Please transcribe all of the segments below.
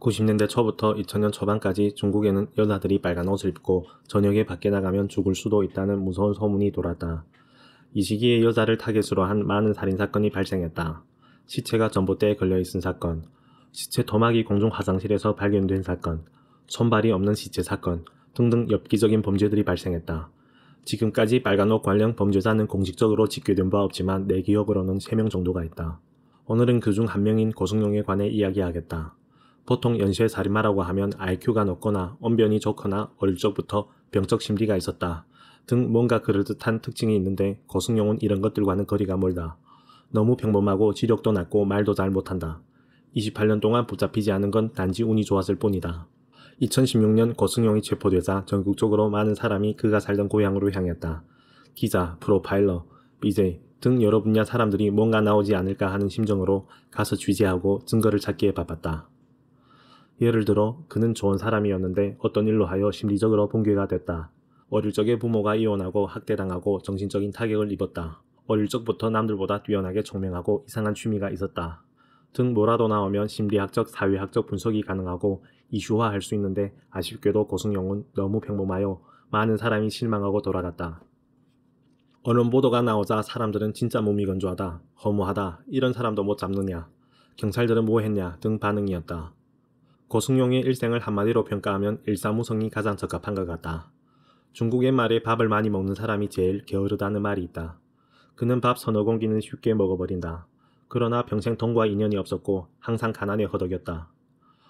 90년대 초부터 2000년 초반까지 중국에는 여자들이 빨간 옷을 입고 저녁에 밖에 나가면 죽을 수도 있다는 무서운 소문이 돌았다. 이 시기에 여자를 타겟으로 한 많은 살인사건이 발생했다. 시체가 전봇대에 걸려있은 사건, 시체 토막이 공중 화장실에서 발견된 사건, 손발이 없는 시체 사건 등등 엽기적인 범죄들이 발생했다. 지금까지 빨간옷 관련 범죄자는 공식적으로 집계된 바 없지만 내 기억으로는 3명 정도가 있다. 오늘은 그중 한 명인 고승용에 관해 이야기하겠다. 보통 연쇄살인마라고 하면 IQ가 높거나 언변이 좋거나 어릴 적부터 병적 심리가 있었다 등 뭔가 그럴듯한 특징이 있는데 고승용은 이런 것들과는 거리가 멀다. 너무 평범하고 지력도 낮고 말도 잘 못한다. 28년 동안 붙잡히지 않은 건 단지 운이 좋았을 뿐이다. 2016년 고승용이 체포되자 전국적으로 많은 사람이 그가 살던 고향으로 향했다. 기자, 프로파일러, BJ 등 여러 분야 사람들이 뭔가 나오지 않을까 하는 심정으로 가서 취재하고 증거를 찾기에 바빴다. 예를 들어 그는 좋은 사람이었는데 어떤 일로 하여 심리적으로 붕괴가 됐다. 어릴 적에 부모가 이혼하고 학대당하고 정신적인 타격을 입었다. 어릴 적부터 남들보다 뛰어나게 총명하고 이상한 취미가 있었다. 등 뭐라도 나오면 심리학적, 사회학적 분석이 가능하고 이슈화할 수 있는데 아쉽게도 고승용은 너무 평범하여 많은 사람이 실망하고 돌아갔다. 언론 보도가 나오자 사람들은 진짜 몸이 건조하다, 허무하다, 이런 사람도 못 잡느냐, 경찰들은 뭐 했냐 등 반응이었다. 고승용의 일생을 한마디로 평가하면 일사무성이 가장 적합한 것 같다. 중국의 말에 밥을 많이 먹는 사람이 제일 게으르다는 말이 있다. 그는 밥 서너 공기는 쉽게 먹어버린다. 그러나 평생 돈과 인연이 없었고 항상 가난에 허덕였다.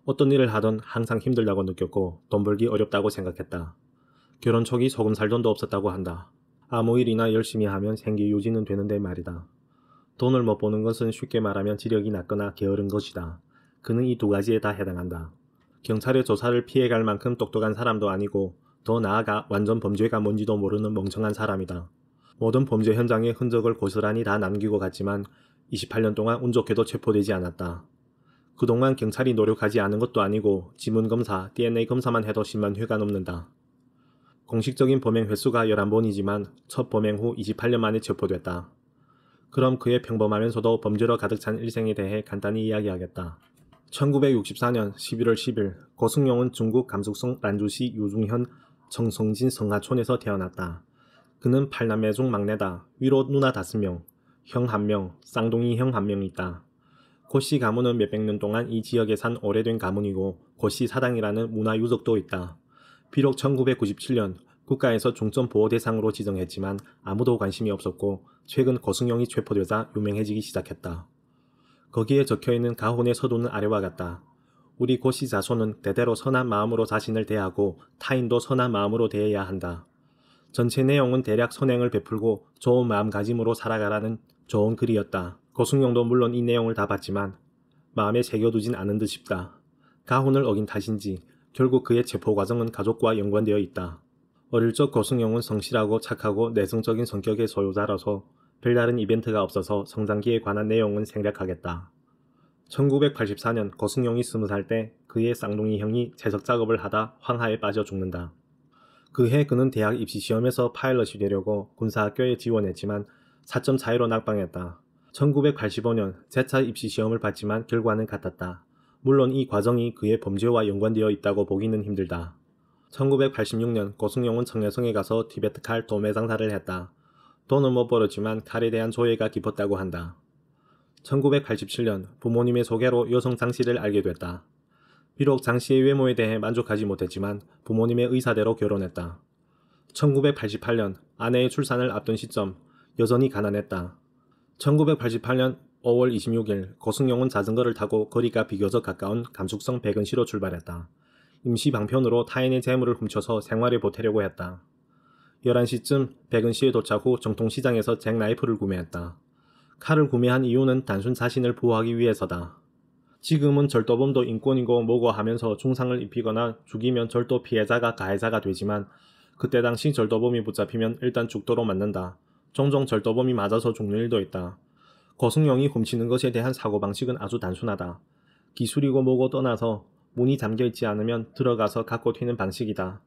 어떤 일을 하던 항상 힘들다고 느꼈고 돈 벌기 어렵다고 생각했다. 결혼 초기 소금 살 돈도 없었다고 한다. 아무 일이나 열심히 하면 생계 유지는 되는데 말이다. 돈을 못 버는 것은 쉽게 말하면 지력이 낮거나 게으른 것이다. 그는 이 두 가지에 다 해당한다. 경찰의 조사를 피해갈 만큼 똑똑한 사람도 아니고 더 나아가 완전 범죄가 뭔지도 모르는 멍청한 사람이다. 모든 범죄 현장의 흔적을 고스란히 다 남기고 갔지만 28년 동안 운 좋게도 체포되지 않았다. 그동안 경찰이 노력하지 않은 것도 아니고 지문검사, DNA 검사만 해도 10만 회가 넘는다. 공식적인 범행 횟수가 11번이지만 첫 범행 후 28년 만에 체포됐다. 그럼 그의 평범하면서도 범죄로 가득 찬 일생에 대해 간단히 이야기하겠다. 1964년 11월 10일 고승용은 중국甘肅省란주시 유중현 청성진 성하촌에서 태어났다. 그는 8남매 중 막내다. 위로 누나 5명, 형 1명, 쌍둥이 형 1명이 있다. 고씨 가문은 몇백 년 동안 이 지역에 산 오래된 가문이고 고씨 사당이라는 문화유적도 있다. 비록 1997년 국가에서 중점보호 대상으로 지정했지만 아무도 관심이 없었고 최근 고승용이 체포되자 유명해지기 시작했다. 거기에 적혀있는 가훈의 서두는 아래와 같다. 우리 고씨 자손은 대대로 선한 마음으로 자신을 대하고 타인도 선한 마음으로 대해야 한다. 전체 내용은 대략 선행을 베풀고 좋은 마음가짐으로 살아가라는 좋은 글이었다. 고승용도 물론 이 내용을 다 봤지만 마음에 새겨두진 않은 듯 싶다. 가훈을 어긴 탓인지 결국 그의 체포 과정은 가족과 연관되어 있다. 어릴 적 고승용은 성실하고 착하고 내성적인 성격의 소유자라서 별다른 이벤트가 없어서 성장기에 관한 내용은 생략하겠다. 1984년 고승용이 20살 때 그의 쌍둥이 형이 채석 작업을 하다 황하에 빠져 죽는다. 그해 그는 대학 입시시험에서 파일럿이 되려고 군사학교에 지원했지만 4점 차이로 낙방했다. 1985년 재차 입시시험을 봤지만 결과는 같았다. 물론 이 과정이 그의 범죄와 연관되어 있다고 보기는 힘들다. 1986년 고승용은 청해성에 가서 티베트 칼 도매 장사를 했다. 돈은 못 벌었지만 칼에 대한 조예가 깊었다고 한다. 1987년 부모님의 소개로 여성 장씨를 알게 됐다. 비록 장씨의 외모에 대해 만족하지 못했지만 부모님의 의사대로 결혼했다. 1988년 아내의 출산을 앞둔 시점 여전히 가난했다. 1988년 5월 26일 고승용은 자전거를 타고 거리가 비교적 가까운甘肅省백은시로 출발했다. 임시 방편으로 타인의 재물을 훔쳐서 생활에 보태려고 했다. 11시쯤 백은시에 도착 후 정통시장에서 잭나이프를 구매했다. 칼을 구매한 이유는 단순 자신을 보호하기 위해서다. 지금은 절도범도 인권이고 뭐고 하면서 중상을 입히거나 죽이면 절도 피해자가 가해자가 되지만 그때 당시 절도범이 붙잡히면 일단 죽도록 맞는다. 종종 절도범이 맞아서 죽는 일도 있다. 고승용이 훔치는 것에 대한 사고방식은 아주 단순하다. 기술이고 뭐고 떠나서 문이 잠겨있지 않으면 들어가서 갖고 튀는 방식이다.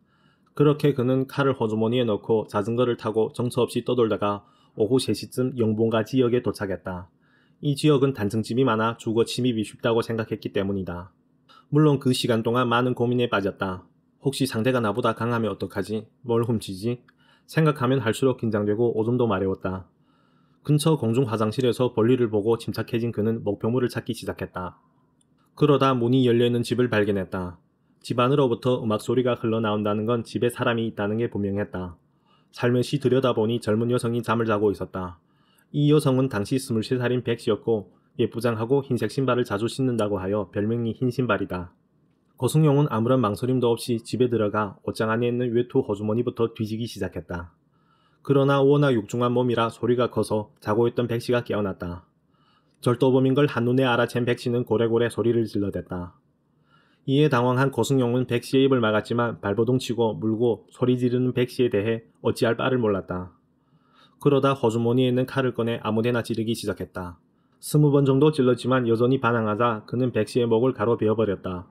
그렇게 그는 칼을 호주머니에 넣고 자전거를 타고 정처 없이 떠돌다가 오후 3시쯤 영봉가 지역에 도착했다. 이 지역은 단층집이 많아 주거 침입이 쉽다고 생각했기 때문이다. 물론 그 시간 동안 많은 고민에 빠졌다. 혹시 상대가 나보다 강하면 어떡하지? 뭘 훔치지? 생각하면 할수록 긴장되고 오줌도 마려웠다. 근처 공중 화장실에서 볼일을 보고 침착해진 그는 목표물을 찾기 시작했다. 그러다 문이 열려있는 집을 발견했다. 집 안으로부터 음악 소리가 흘러나온다는 건 집에 사람이 있다는 게 분명했다. 살며시 들여다보니 젊은 여성이 잠을 자고 있었다. 이 여성은 당시 23살인 백씨였고 예쁘장하고 흰색 신발을 자주 신는다고 하여 별명이 흰신발이다. 고승용은 아무런 망설임도 없이 집에 들어가 옷장 안에 있는 외투 호주머니부터 뒤지기 시작했다. 그러나 워낙 육중한 몸이라 소리가 커서 자고 있던 백씨가 깨어났다. 절도범인 걸 한눈에 알아챈 백씨는 고래고래 소리를 질러댔다. 이에 당황한 고승용은 백씨의 입을 막았지만 발버둥치고 물고 소리 지르는 백씨에 대해 어찌할 바를 몰랐다. 그러다 호주머니에 있는 칼을 꺼내 아무데나 찌르기 시작했다. 20번 정도 찔렀지만 여전히 반항하자 그는 백씨의 목을 가로 베어버렸다.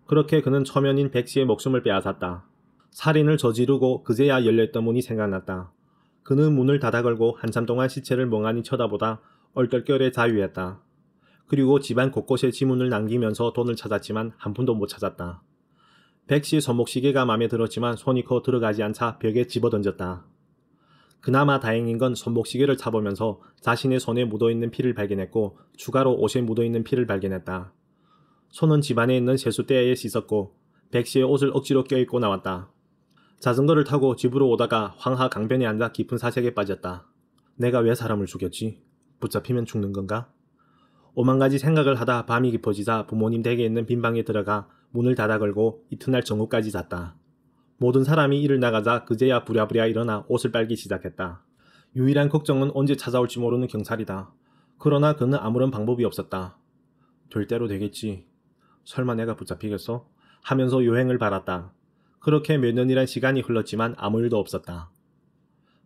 그렇게 그는 초면인 백씨의 목숨을 빼앗았다. 살인을 저지르고 그제야 열렸던 문이 생각났다. 그는 문을 닫아 걸고 한참 동안 시체를 멍하니 쳐다보다 얼떨결에 자유했다. 그리고 집안 곳곳에 지문을 남기면서 돈을 찾았지만 한 푼도 못 찾았다. 백씨의 손목시계가 마음에 들었지만 손이 커 들어가지 않자 벽에 집어던졌다. 그나마 다행인 건 손목시계를 차보면서 자신의 손에 묻어있는 피를 발견했고 추가로 옷에 묻어있는 피를 발견했다. 손은 집안에 있는 세숫대야에 씻었고 백씨의 옷을 억지로 껴입고 나왔다. 자전거를 타고 집으로 오다가 황하 강변에 앉아 깊은 사색에 빠졌다. 내가 왜 사람을 죽였지? 붙잡히면 죽는 건가? 오만가지 생각을 하다 밤이 깊어지자 부모님 댁에 있는 빈방에 들어가 문을 닫아 걸고 이튿날 정오까지 잤다. 모든 사람이 일을 나가자 그제야 부랴부랴 일어나 옷을 빨기 시작했다. 유일한 걱정은 언제 찾아올지 모르는 경찰이다. 그러나 그는 아무런 방법이 없었다. 될 대로 되겠지. 설마 내가 붙잡히겠어? 하면서 요행을 바랐다. 그렇게 몇 년이란 시간이 흘렀지만 아무 일도 없었다.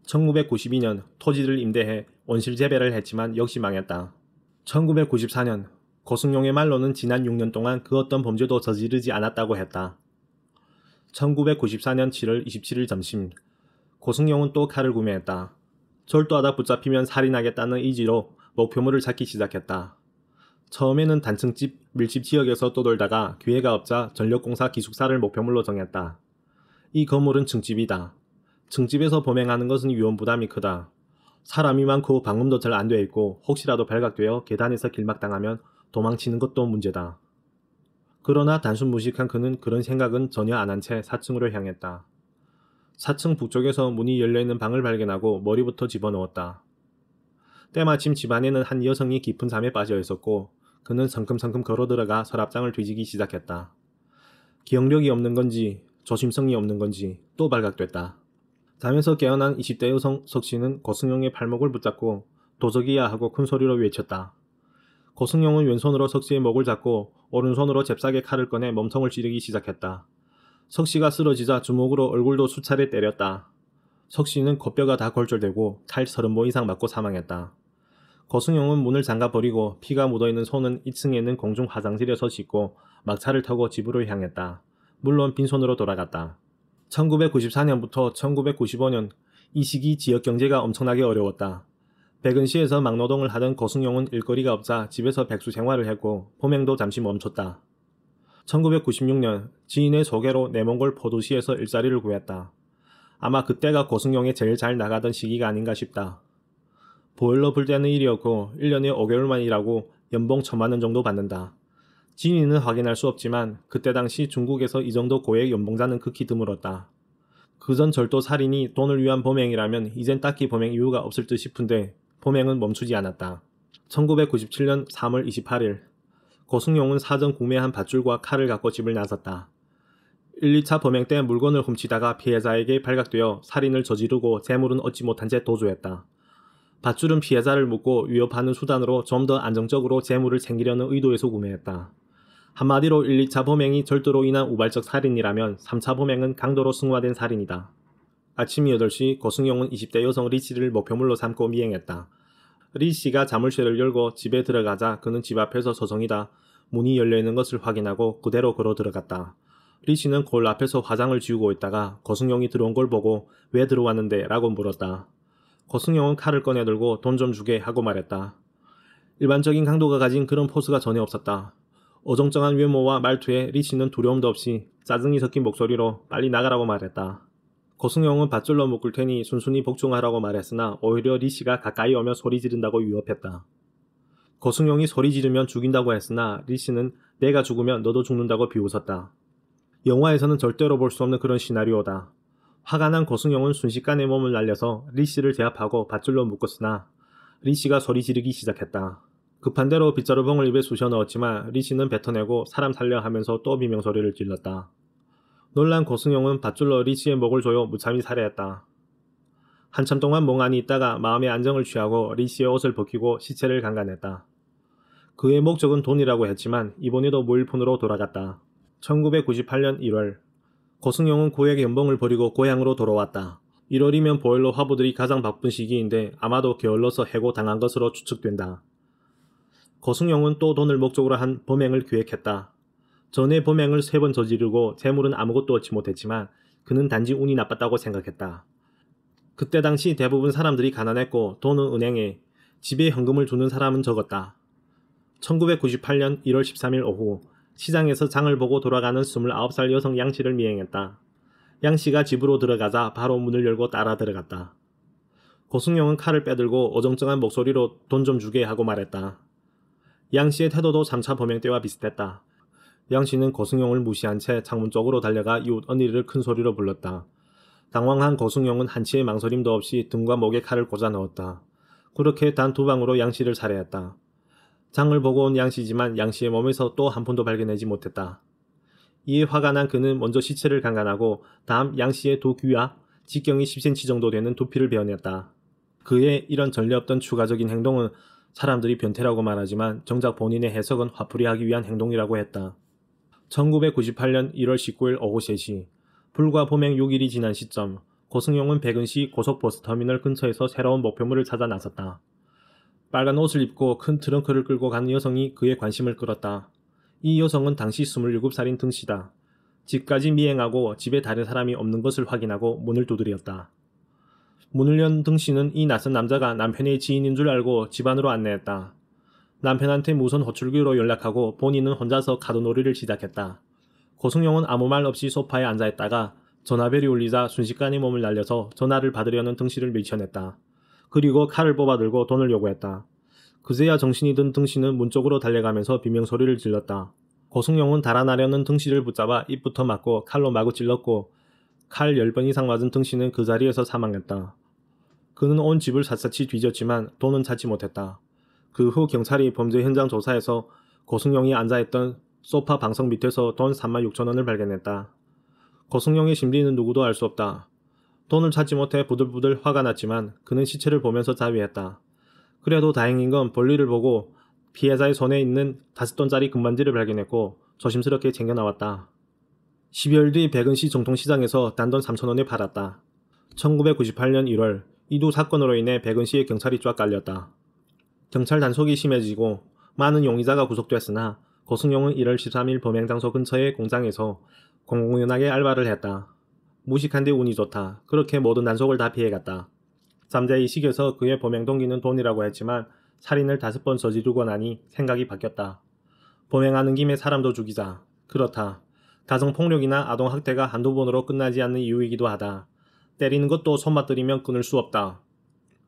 1992년 토지를 임대해 원실 재배를 했지만 역시 망했다. 1994년 고승용의 말로는 지난 6년 동안 그 어떤 범죄도 저지르지 않았다고 했다. 1994년 7월 27일 점심 고승용은 또 칼을 구매했다. 절도하다 붙잡히면 살인하겠다는 의지로 목표물을 찾기 시작했다. 처음에는 단층집, 밀집 지역에서 떠돌다가 기회가 없자 전력공사 기숙사를 목표물로 정했다. 이 건물은 층집이다. 층집에서 범행하는 것은 위험 부담이 크다. 사람이 많고 방음도 잘 안 되어 있고 혹시라도 발각되어 계단에서 길막당하면 도망치는 것도 문제다. 그러나 단순 무식한 그는 그런 생각은 전혀 안 한 채 4층으로 향했다. 4층 북쪽에서 문이 열려있는 방을 발견하고 머리부터 집어넣었다. 때마침 집안에는 한 여성이 깊은 잠에 빠져 있었고 그는 성큼성큼 걸어들어가 서랍장을 뒤지기 시작했다. 기억력이 없는 건지 조심성이 없는 건지 또 발각됐다. 잠에서 깨어난 20대 여성 석씨는 고승용의 팔목을 붙잡고 도적이야 하고 큰 소리로 외쳤다. 고승용은 왼손으로 석씨의 목을 잡고 오른손으로 잽싸게 칼을 꺼내 몸통을 찌르기 시작했다. 석씨가 쓰러지자 주먹으로 얼굴도 수차례 때렸다. 석씨는 코뼈가 다 골절되고 칼 30보 이상 맞고 사망했다. 고승용은 문을 잠가버리고 피가 묻어있는 손은 2층에 있는 공중 화장실에서 씻고 막차를 타고 집으로 향했다. 물론 빈손으로 돌아갔다. 1994년부터 1995년 이 시기 지역 경제가 엄청나게 어려웠다. 백은시에서 막노동을 하던 고승용은 일거리가 없자 집에서 백수 생활을 했고 범행도 잠시 멈췄다. 1996년 지인의 소개로 내몽골 포도시에서 일자리를 구했다. 아마 그때가 고승용이 제일 잘 나가던 시기가 아닌가 싶다. 보일러 불 때는 일이었고 1년에 5개월만 일하고 연봉 1000만원 정도 받는다. 진위는 확인할 수 없지만 그때 당시 중국에서 이 정도 고액 연봉자는 극히 드물었다. 그전 절도 살인이 돈을 위한 범행이라면 이젠 딱히 범행 이유가 없을 듯 싶은데 범행은 멈추지 않았다. 1997년 3월 28일 고승용은 사전 구매한 밧줄과 칼을 갖고 집을 나섰다. 1, 2차 범행 때 물건을 훔치다가 피해자에게 발각되어 살인을 저지르고 재물은 얻지 못한 채 도주했다. 밧줄은 피해자를 묶고 위협하는 수단으로 좀 더 안정적으로 재물을 챙기려는 의도에서 구매했다. 한마디로 1, 2차 범행이 절도로 인한 우발적 살인이라면 3차 범행은 강도로 승화된 살인이다. 아침 8시 고승용은 20대 여성 리씨를 목표물로 삼고 미행했다. 리씨가 자물쇠를 열고 집에 들어가자 그는 집 앞에서 서성이다 문이 열려있는 것을 확인하고 그대로 걸어 들어갔다. 리씨는 골 앞에서 화장을 지우고 있다가 고승용이 들어온 걸 보고 왜 들어왔는데? 라고 물었다. 고승용은 칼을 꺼내들고 돈 좀 주게 하고 말했다. 일반적인 강도가 가진 그런 포스가 전혀 없었다. 어정쩡한 외모와 말투에 리 씨는 두려움도 없이 짜증이 섞인 목소리로 빨리 나가라고 말했다. 고승용은 밧줄로 묶을 테니 순순히 복종하라고 말했으나 오히려 리 씨가 가까이 오면 소리 지른다고 위협했다. 고승용이 소리 지르면 죽인다고 했으나 리 씨는 내가 죽으면 너도 죽는다고 비웃었다. 영화에서는 절대로 볼 수 없는 그런 시나리오다. 화가 난 고승용은 순식간에 몸을 날려서 리 씨를 제압하고 밧줄로 묶었으나 리 씨가 소리 지르기 시작했다. 급한 대로 빗자루봉을 입에 쑤셔 넣었지만 리 씨는 뱉어내고 사람 살려 하면서 또 비명소리를 질렀다. 놀란 고승용은 밧줄로 리 씨의 목을 조여 무참히 살해했다. 한참 동안 멍하니 있다가 마음의 안정을 취하고 리 씨의 옷을 벗기고 시체를 강간했다. 그의 목적은 돈이라고 했지만 이번에도 무일푼으로 돌아갔다. 1998년 1월 고승용은 고액 연봉을 버리고 고향으로 돌아왔다. 1월이면 보일러 화부들이 가장 바쁜 시기인데 아마도 게을러서 해고당한 것으로 추측된다. 고승용은 또 돈을 목적으로 한 범행을 기획했다. 전에 범행을 3번 저지르고 재물은 아무것도 얻지 못했지만 그는 단지 운이 나빴다고 생각했다. 그때 당시 대부분 사람들이 가난했고 돈은 은행에, 집에 현금을 두는 사람은 적었다. 1998년 1월 13일 오후 시장에서 장을 보고 돌아가는 29살 여성 양씨를 미행했다. 양씨가 집으로 들어가자 바로 문을 열고 따라 들어갔다. 고승용은 칼을 빼들고 어정쩡한 목소리로 돈 좀 주게 하고 말했다. 양씨의 태도도 3차 범행 때와 비슷했다. 양씨는 고승용을 무시한 채 창문 쪽으로 달려가 이웃 언니를 큰 소리로 불렀다. 당황한 고승용은 한치의 망설임도 없이 등과 목에 칼을 꽂아 넣었다. 그렇게 단 2방으로 양씨를 살해했다. 장을 보고 온 양씨지만 양씨의 몸에서 또 한 푼도 발견하지 못했다. 이에 화가 난 그는 먼저 시체를 강간하고 다음 양씨의 두 귀와 직경이 10cm 정도 되는 두피를 베어냈다. 그의 이런 전례 없던 추가적인 행동은 사람들이 변태라고 말하지만 정작 본인의 해석은 화풀이하기 위한 행동이라고 했다. 1998년 1월 19일 오후 3시 불과 범행 6일이 지난 시점 고승용은 백은시 고속버스터미널 근처에서 새로운 목표물을 찾아 나섰다. 빨간 옷을 입고 큰 트렁크를 끌고 가는 여성이 그의 관심을 끌었다. 이 여성은 당시 27살인 등씨다. 집까지 미행하고 집에 다른 사람이 없는 것을 확인하고 문을 두드렸다. 문을 연 등씨는 이 낯선 남자가 남편의 지인인 줄 알고 집 안으로 안내했다. 남편한테 무선 호출기로 연락하고 본인은 혼자서 카드놀이를 시작했다. 고승용은 아무 말 없이 소파에 앉아있다가 전화벨이 울리자 순식간에 몸을 날려서 전화를 받으려는 등씨를 밀쳐냈다. 그리고 칼을 뽑아들고 돈을 요구했다. 그제야 정신이 든 등씨는 문 쪽으로 달려가면서 비명소리를 질렀다. 고승용은 달아나려는 등씨를 붙잡아 입부터 맞고 칼로 마구 찔렀고 칼 10번 이상 맞은 등씨는 그 자리에서 사망했다. 그는 온 집을 샅샅이 뒤졌지만 돈은 찾지 못했다. 그 후 경찰이 범죄 현장 조사에서 고승용이 앉아있던 소파 방석 밑에서 돈 36,000원을 발견했다. 고승용의 심리는 누구도 알 수 없다. 돈을 찾지 못해 부들부들 화가 났지만 그는 시체를 보면서 자위했다. 그래도 다행인 건 볼일을 보고 피해자의 손에 있는 5돈짜리 금반지를 발견했고 조심스럽게 챙겨 나왔다. 12월 뒤 백은시 정통시장에서 단돈 3,000원에 팔았다. 1998년 1월 이 두 사건으로 인해 백은시에 경찰이 쫙 깔렸다. 경찰 단속이 심해지고 많은 용의자가 구속됐으나 고승용은 1월 13일 범행 장소 근처의 공장에서 공공연하게 알바를 했다. 무식한데 운이 좋다. 그렇게 모든 단속을 다 피해갔다. 잠재 의식에서 그의 범행 동기는 돈이라고 했지만 살인을 5번 저지르고 나니 생각이 바뀌었다. 범행하는 김에 사람도 죽이자. 그렇다. 가정폭력이나 아동학대가 한두 번으로 끝나지 않는 이유이기도 하다. 때리는 것도 손맞들이면 끊을 수 없다.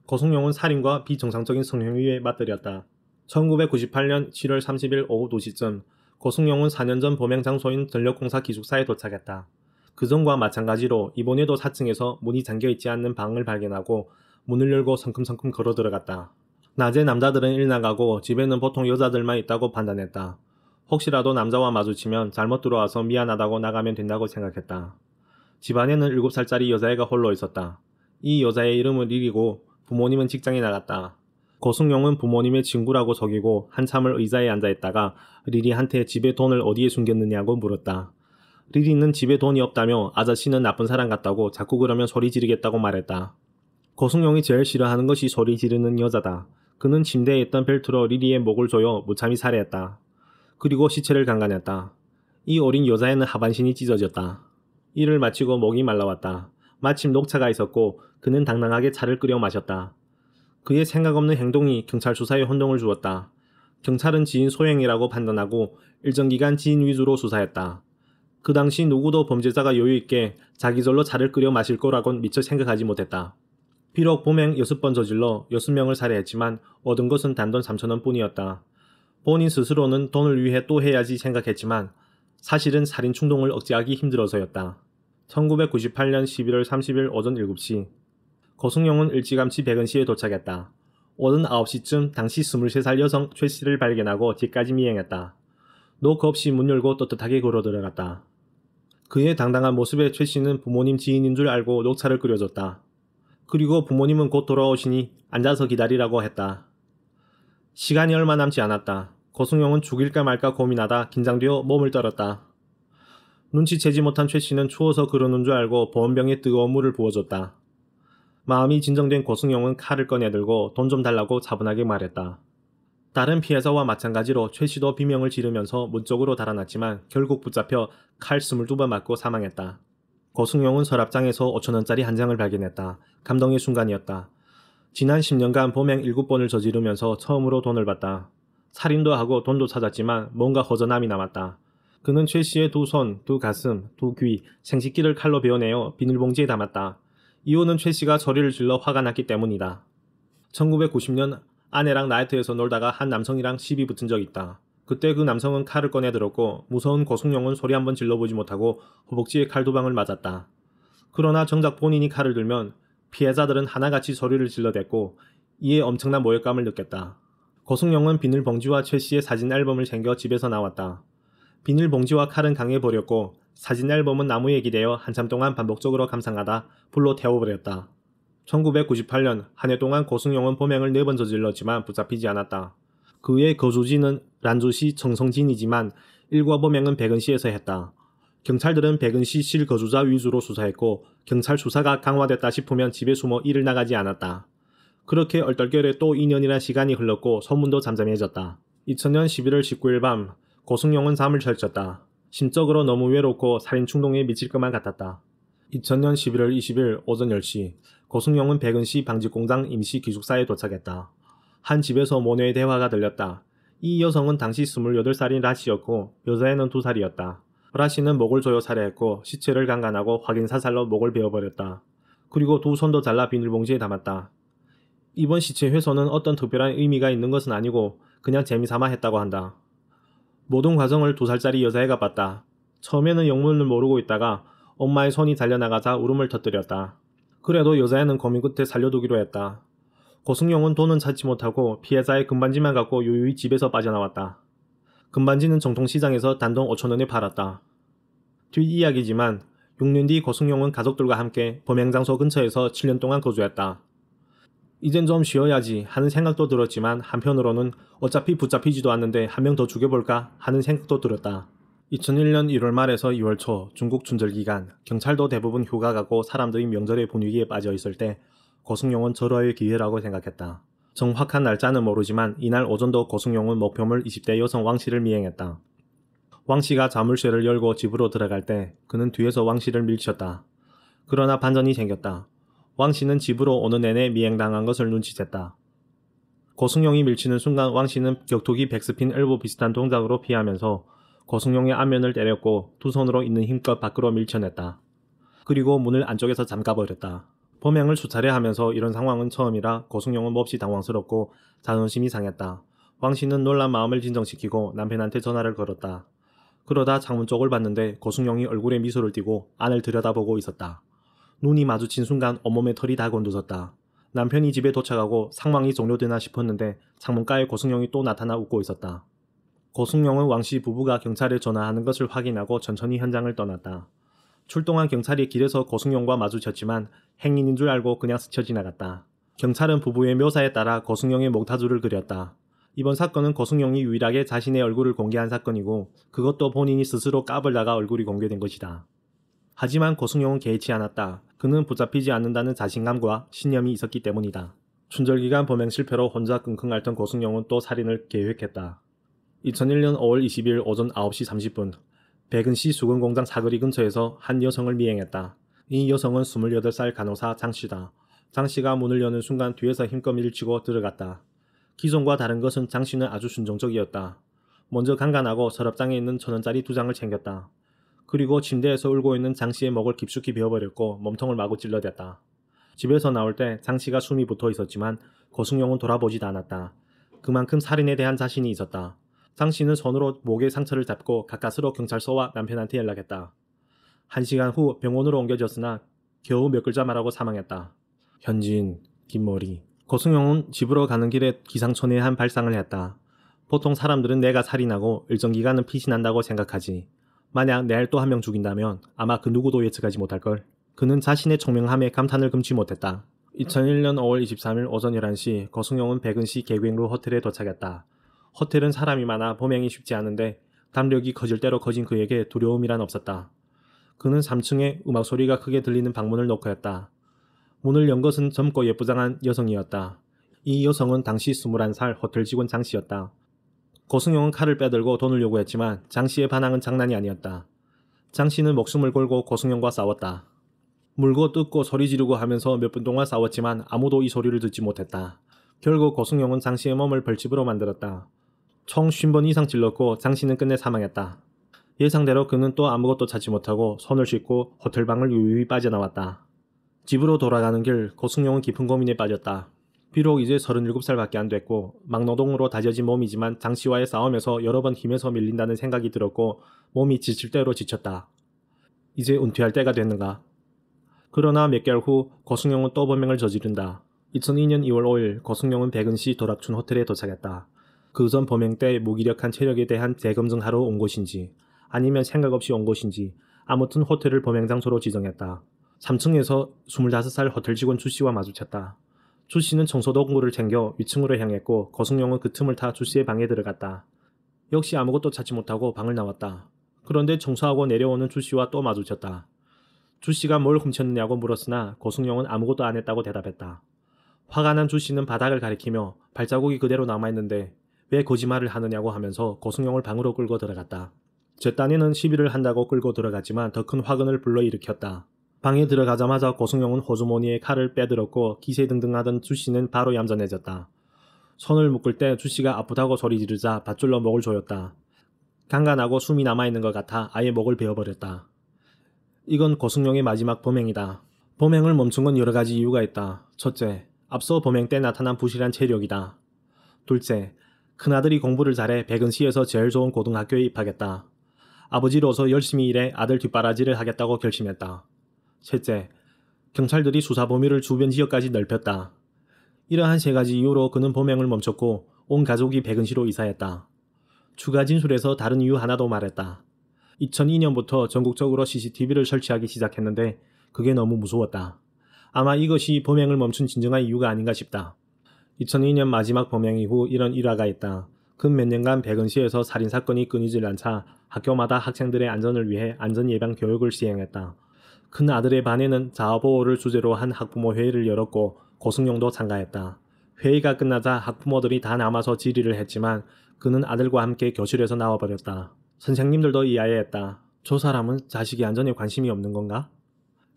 고승용은 살인과 비정상적인 성행위에 맞들였다. 1998년 7월 30일 오후 2시쯤 고승용은 4년 전 범행 장소인 전력공사 기숙사에 도착했다. 그전과 마찬가지로 이번에도 4층에서 문이 잠겨있지 않는 방을 발견하고 문을 열고 성큼성큼 걸어 들어갔다. 낮에 남자들은 일 나가고 집에는 보통 여자들만 있다고 판단했다. 혹시라도 남자와 마주치면 잘못 들어와서 미안하다고 나가면 된다고 생각했다. 집안에는 7살짜리 여자애가 홀로 있었다. 이 여자의 이름은 릴이고 부모님은 직장에 나갔다. 고승용은 부모님의 친구라고 속이고 한참을 의자에 앉아있다가 릴이한테 집에 돈을 어디에 숨겼느냐고 물었다. 릴이는 집에 돈이 없다며 아저씨는 나쁜 사람 같다고 자꾸 그러면 소리 지르겠다고 말했다. 고승용이 제일 싫어하는 것이 소리 지르는 여자다. 그는 침대에 있던 벨트로 릴이의 목을 조여 무참히 살해했다. 그리고 시체를 강간했다. 이 어린 여자애는 하반신이 찢어졌다. 일을 마치고 목이 말라왔다. 마침 녹차가 있었고 그는 당당하게 차를 끓여 마셨다. 그의 생각 없는 행동이 경찰 수사에 혼동을 주었다. 경찰은 지인 소행이라고 판단하고 일정 기간 지인 위주로 수사했다. 그 당시 누구도 범죄자가 여유있게 자기절로 차를 끓여 마실 거라곤 미처 생각하지 못했다. 비록 범행 6번 저질러 6명을 살해했지만 얻은 것은 단돈 3,000원 뿐이었다. 본인 스스로는 돈을 위해 또 해야지 생각했지만 사실은 살인 충동을 억제하기 힘들어서였다. 1998년 11월 30일 오전 7시 고승용은 일찌감치 백은시에 도착했다. 오전 9시쯤 당시 23살 여성 최 씨를 발견하고 뒤까지 미행했다. 노크 없이 문 열고 떳떳하게 걸어 들어갔다. 그의 당당한 모습에 최 씨는 부모님 지인인 줄 알고 녹차를 끓여줬다. 그리고 부모님은 곧 돌아오시니 앉아서 기다리라고 했다. 시간이 얼마 남지 않았다. 고승용은 죽일까 말까 고민하다 긴장되어 몸을 떨었다. 눈치채지 못한 최 씨는 추워서 그러는 줄 알고 보온병에 뜨거운 물을 부어줬다. 마음이 진정된 고승용은 칼을 꺼내들고 돈 좀 달라고 차분하게 말했다. 다른 피해자와 마찬가지로 최 씨도 비명을 지르면서 문 쪽으로 달아났지만 결국 붙잡혀 칼 22번 맞고 사망했다. 고승용은 서랍장에서 5,000원짜리 한 장을 발견했다. 감동의 순간이었다. 지난 10년간 범행 7번을 저지르면서 처음으로 돈을 받다. 살인도 하고 돈도 찾았지만 뭔가 허전함이 남았다. 그는 최 씨의 두 손, 두 가슴, 두 귀, 생식기를 칼로 베어내어 비닐봉지에 담았다. 이유는 최 씨가 소리를 질러 화가 났기 때문이다. 1990년 아내랑 나이트에서 놀다가 한 남성이랑 시비 붙은 적 있다. 그때 그 남성은 칼을 꺼내 들었고 무서운 고승용은 소리 한번 질러보지 못하고 허벅지에 칼 2방을 맞았다. 그러나 정작 본인이 칼을 들면 피해자들은 하나같이 소리를 질러댔고 이에 엄청난 모욕감을 느꼈다. 고승용은 비닐봉지와 최 씨의 사진 앨범을 챙겨 집에서 나왔다. 비닐봉지와 칼은 강에 버렸고 사진 앨범은 나무에 기대어 한참 동안 반복적으로 감상하다 불로 태워버렸다. 1998년 한 해 동안 고승용은 범행을 4번 저질렀지만 붙잡히지 않았다. 그의 거주지는 란주시 청성진이지만 일과 범행은 백은시에서 했다. 경찰들은 백은시 실거주자 위주로 수사했고 경찰 수사가 강화됐다 싶으면 집에 숨어 일을 나가지 않았다. 그렇게 얼떨결에 또 2년이란 시간이 흘렀고 소문도 잠잠해졌다. 2000년 11월 19일 밤 고승용은 잠을 설쳤다. 심적으로 너무 외롭고 살인 충동에 미칠 것만 같았다. 2000년 11월 20일 오전 10시 고승용은 백은시 방직공장 임시기숙사에 도착했다. 한 집에서 모녀의 대화가 들렸다. 이 여성은 당시 28살인 라씨였고 여자애는 2살이었다. 라씨는 목을 조여 살해했고 시체를 강간하고 확인 사살로 목을 베어버렸다. 그리고 두 손도 잘라 비닐봉지에 담았다. 이번 시체 훼손은 어떤 특별한 의미가 있는 것은 아니고 그냥 재미삼아 했다고 한다. 모든 과정을 2살짜리 여자애가 봤다. 처음에는 영문을 모르고 있다가 엄마의 손이 달려나가자 울음을 터뜨렸다. 그래도 여자애는 고민 끝에 살려두기로 했다. 고승용은 돈은 찾지 못하고 피해자의 금반지만 갖고 유유히 집에서 빠져나왔다. 금반지는 정통시장에서 단돈 5,000원에 팔았다. 뒷이야기지만 6년 뒤 고승용은 가족들과 함께 범행 장소 근처에서 7년 동안 거주했다. 이젠 좀 쉬어야지 하는 생각도 들었지만 한편으로는 어차피 붙잡히지도 않는데 한 명 더 죽여볼까 하는 생각도 들었다. 2001년 1월 말에서 2월 초 중국 춘절 기간 경찰도 대부분 휴가 가고 사람들이 명절의 분위기에 빠져 있을 때 고승용은 절호의 기회라고 생각했다. 정확한 날짜는 모르지만 이날 오전도 고승용은 목표물 20대 여성 왕씨를 미행했다. 왕씨가 자물쇠를 열고 집으로 들어갈 때 그는 뒤에서 왕씨를 밀쳤다. 그러나 반전이 생겼다. 왕씨는 집으로 오는 내내 미행당한 것을 눈치챘다. 고승용이 밀치는 순간 왕씨는 격투기 백스핀 엘보 비슷한 동작으로 피하면서 고승용의 안면을 때렸고 두 손으로 있는 힘껏 밖으로 밀쳐냈다. 그리고 문을 안쪽에서 잠가버렸다. 범행을 수차례 하면서 이런 상황은 처음이라 고승용은 몹시 당황스럽고 자존심이 상했다. 왕씨는 놀란 마음을 진정시키고 남편한테 전화를 걸었다. 그러다 창문 쪽을 봤는데 고승용이 얼굴에 미소를 띠고 안을 들여다보고 있었다. 눈이 마주친 순간 온몸에 털이 다 곤두섰다. 남편이 집에 도착하고 상황이 종료되나 싶었는데 창문가에 고승용이 또 나타나 웃고 있었다. 고승용은 왕씨 부부가 경찰에 전화하는 것을 확인하고 천천히 현장을 떠났다. 출동한 경찰이 길에서 고승용과 마주쳤지만 행인인 줄 알고 그냥 스쳐 지나갔다. 경찰은 부부의 묘사에 따라 고승용의 몽타주를 그렸다. 이번 사건은 고승용이 유일하게 자신의 얼굴을 공개한 사건이고 그것도 본인이 스스로 까불다가 얼굴이 공개된 것이다. 하지만 고승용은 개의치 않았다. 그는 붙잡히지 않는다는 자신감과 신념이 있었기 때문이다. 춘절기간 범행 실패로 혼자 끙끙 앓던 고승용은 또 살인을 계획했다. 2001년 5월 20일 오전 9시 30분 백은시 수건공장 사거리 근처에서 한 여성을 미행했다. 이 여성은 28살 간호사 장씨다. 장씨가 문을 여는 순간 뒤에서 힘껏 밀치고 들어갔다. 기존과 다른 것은 장 씨는 아주 순종적이었다. 먼저 간간하고 서랍장에 있는 1,000원짜리 2장을 챙겼다. 그리고 침대에서 울고 있는 장 씨의 목을 깊숙이 베어버렸고 몸통을 마구 찔러댔다. 집에서 나올 때 장 씨가 숨이 붙어 있었지만 고승용은 돌아보지도 않았다. 그만큼 살인에 대한 자신이 있었다. 장 씨는 손으로 목의 상처를 잡고 가까스로 경찰서와 남편한테 연락했다. 1시간 후 병원으로 옮겨졌으나 겨우 몇 글자 말하고 사망했다. 현진, 뒷머리. 고승용은 집으로 가는 길에 기상천외 한 발상을 했다. 보통 사람들은 내가 살인하고 일정 기간은 피신한다고 생각하지. 만약 내일 또 한 명 죽인다면 아마 그 누구도 예측하지 못할걸. 그는 자신의 총명함에 감탄을 금치 못했다. 2001년 5월 23일 오전 11시 고승용은 백은시 개구행로 호텔에 도착했다. 호텔은 사람이 많아 범행이 쉽지 않은데 담력이 커질 대로 커진 그에게 두려움이란 없었다. 그는 3층에 음악 소리가 크게 들리는 방문을 노크했다. 문을 연 것은 젊고 예쁘장한 여성이었다. 이 여성은 당시 21살 호텔 직원 장 씨였다. 고승용은 칼을 빼들고 돈을 요구했지만 장 씨의 반항은 장난이 아니었다. 장 씨는 목숨을 걸고 고승용과 싸웠다. 물고 뜯고 소리 지르고 하면서 몇 분 동안 싸웠지만 아무도 이 소리를 듣지 못했다. 결국 고승용은 장 씨의 몸을 벌집으로 만들었다. 총 50번 이상 찔렀고 장 씨는 끝내 사망했다. 예상대로 그는 또 아무것도 찾지 못하고 손을 씻고 호텔방을 유유히 빠져나왔다. 집으로 돌아가는 길 고승용은 깊은 고민에 빠졌다. 비록 이제 37살밖에 안 됐고 막노동으로 다져진 몸이지만 장 씨와의 싸움에서 여러 번 힘에서 밀린다는 생각이 들었고 몸이 지칠 대로 지쳤다. 이제 은퇴할 때가 됐는가? 그러나 몇 개월 후 고승용은 또 범행을 저지른다. 2002년 2월 5일 고승용은 백은시 도락춘 호텔에 도착했다. 그 전 범행 때 무기력한 체력에 대한 재검증하러 온 곳인지 아니면 생각 없이 온 곳인지 아무튼 호텔을 범행 장소로 지정했다. 3층에서 25살 호텔 직원 주씨와 마주쳤다. 주씨는 청소도구를 챙겨 위층으로 향했고 고승용은 그 틈을 타 주씨의 방에 들어갔다. 역시 아무것도 찾지 못하고 방을 나왔다. 그런데 청소하고 내려오는 주씨와 또 마주쳤다. 주씨가 뭘 훔쳤느냐고 물었으나 고승용은 아무것도 안 했다고 대답했다. 화가 난 주씨는 바닥을 가리키며 발자국이 그대로 남아있는데 왜 거짓말을 하느냐고 하면서 고승용을 방으로 끌고 들어갔다. 제 딴에는 시비를 한다고 끌고 들어갔지만 더 큰 화근을 불러일으켰다. 방에 들어가자마자 고승용은 호주머니에 칼을 빼들었고 기세등등하던 주씨는 바로 얌전해졌다. 손을 묶을 때 주씨가 아프다고 소리 지르자 밧줄로 목을 조였다. 간간하고 숨이 남아있는 것 같아 아예 목을 베어버렸다. 이건 고승용의 마지막 범행이다. 범행을 멈춘 건 여러 가지 이유가 있다. 첫째, 앞서 범행 때 나타난 부실한 체력이다. 둘째, 큰아들이 공부를 잘해 백은시에서 제일 좋은 고등학교에 입학했다. 아버지로서 열심히 일해 아들 뒷바라지를 하겠다고 결심했다. 셋째, 경찰들이 수사 범위를 주변 지역까지 넓혔다. 이러한 세 가지 이유로 그는 범행을 멈췄고 온 가족이 백은시로 이사했다. 추가 진술에서 다른 이유 하나도 말했다. 2002년부터 전국적으로 CCTV를 설치하기 시작했는데 그게 너무 무서웠다. 아마 이것이 범행을 멈춘 진정한 이유가 아닌가 싶다. 2002년 마지막 범행 이후 이런 일화가 있다. 근 몇 년간 백은시에서 살인사건이 끊이질 않자 학교마다 학생들의 안전을 위해 안전예방 교육을 시행했다. 큰 아들의 반에는 자아보호를 주제로 한 학부모 회의를 열었고 고승용도 참가했다. 회의가 끝나자 학부모들이 다 남아서 질의를 했지만 그는 아들과 함께 교실에서 나와버렸다. 선생님들도 이해했다. 저 사람은 자식의 안전에 관심이 없는 건가?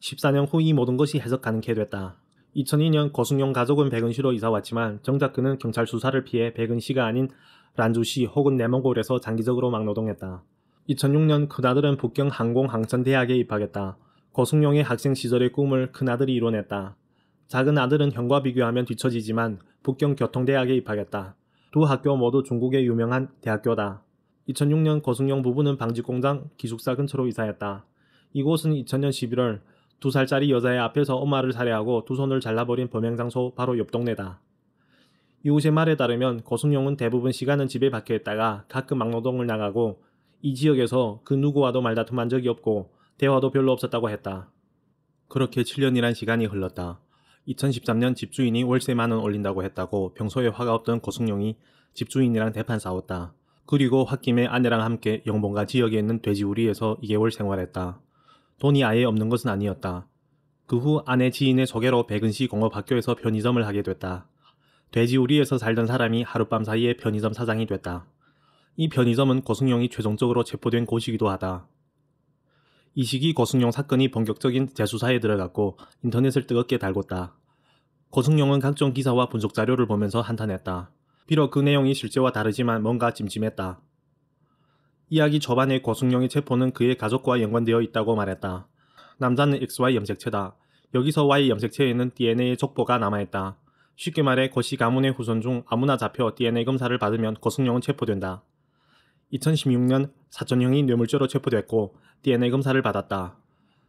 14년 후 이 모든 것이 해석 가능케 됐다. 2002년 고승용 가족은 백은시로 이사왔지만 정작 그는 경찰 수사를 피해 백은시가 아닌 란주시 혹은 내몽골에서 장기적으로 막노동했다. 2006년 큰아들은 북경 항공항천대학에 입학했다. 고승용의 학생 시절의 꿈을 큰아들이 이뤄냈다. 작은 아들은 형과 비교하면 뒤처지지만 북경 교통대학에 입학했다. 두 학교 모두 중국의 유명한 대학교다. 2006년 고승용 부부는 방직공장 기숙사 근처로 이사했다. 이곳은 2000년 11월 2살짜리 여자의 앞에서 엄마를 살해하고 두 손을 잘라버린 범행 장소 바로 옆 동네다. 이웃의 말에 따르면 고승용은 대부분 시간은 집에 박혀있다가 가끔 막노동을 나가고 이 지역에서 그 누구와도 말다툼한 적이 없고 대화도 별로 없었다고 했다. 그렇게 7년이란 시간이 흘렀다. 2013년 집주인이 월세 10,000원 올린다고 했다고 평소에 화가 없던 고승용이 집주인이랑 대판 싸웠다. 그리고 홧김에 아내랑 함께 영봉가 지역에 있는 돼지우리에서 2개월 생활했다. 돈이 아예 없는 것은 아니었다. 그 후 아내 지인의 소개로 백은시 공업학교에서 편의점을 하게 됐다. 돼지우리에서 살던 사람이 하룻밤 사이에 편의점 사장이 됐다. 이 편의점은 고승용이 최종적으로 체포된 곳이기도 하다. 이 시기 고승용 사건이 본격적인 재수사에 들어갔고 인터넷을 뜨겁게 달궜다. 고승용은 각종 기사와 분석 자료를 보면서 한탄했다. 비록 그 내용이 실제와 다르지만 뭔가 찜찜했다. 이야기 초반에 고승용의 체포는 그의 가족과 연관되어 있다고 말했다. 남자는 XY 염색체다. 여기서 Y 염색체에는 DNA의 족보가 남아있다. 쉽게 말해 고씨 가문의 후손 중 아무나 잡혀 DNA 검사를 받으면 고승용은 체포된다. 2016년 사촌형이 뇌물죄로 체포됐고 DNA 검사를 받았다.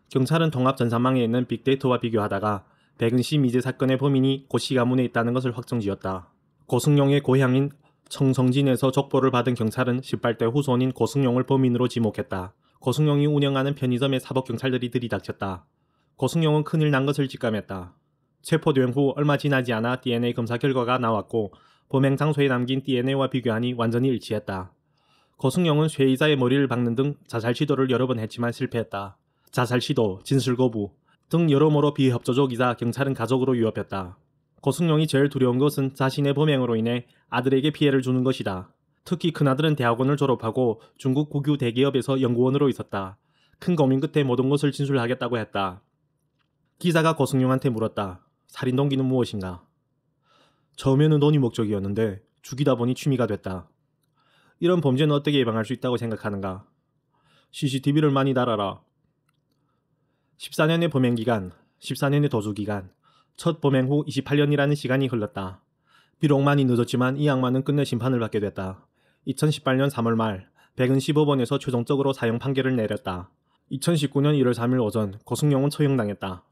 경찰은 통합 전산망에 있는 빅데이터와 비교하다가 백은씨 미제 사건의 범인이 고씨 가문에 있다는 것을 확정지었다. 고승용의 고향인 청성진에서 족보를 받은 경찰은 18대 후손인 고승용을 범인으로 지목했다. 고승용이 운영하는 편의점에 사법경찰들이 들이닥쳤다. 고승용은 큰일 난 것을 직감했다. 체포된 후 얼마 지나지 않아 DNA 검사 결과가 나왔고 범행 장소에 남긴 DNA와 비교하니 완전히 일치했다. 고승용은 쇠의자의 머리를 박는 등 자살 시도를 여러 번 했지만 실패했다. 자살 시도, 진술 거부 등 여러모로 비협조적이자 경찰은 가족으로 위협했다. 고승용이 제일 두려운 것은 자신의 범행으로 인해 아들에게 피해를 주는 것이다. 특히 큰아들은 대학원을 졸업하고 중국 국유 대기업에서 연구원으로 있었다. 큰 고민 끝에 모든 것을 진술하겠다고 했다. 기자가 고승용한테 물었다. 살인 동기는 무엇인가? 처음에는 돈이 목적이었는데 죽이다 보니 취미가 됐다. 이런 범죄는 어떻게 예방할 수 있다고 생각하는가? CCTV를 많이 달아라. 14년의 범행 기간, 14년의 도주 기간, 첫 범행 후 28년이라는 시간이 흘렀다. 비록 많이 늦었지만 이 악마는 끝내 심판을 받게 됐다. 2018년 3월 말 백은씨 법원에서 최종적으로 사형 판결을 내렸다. 2019년 1월 3일 오전 고승용은 처형당했다.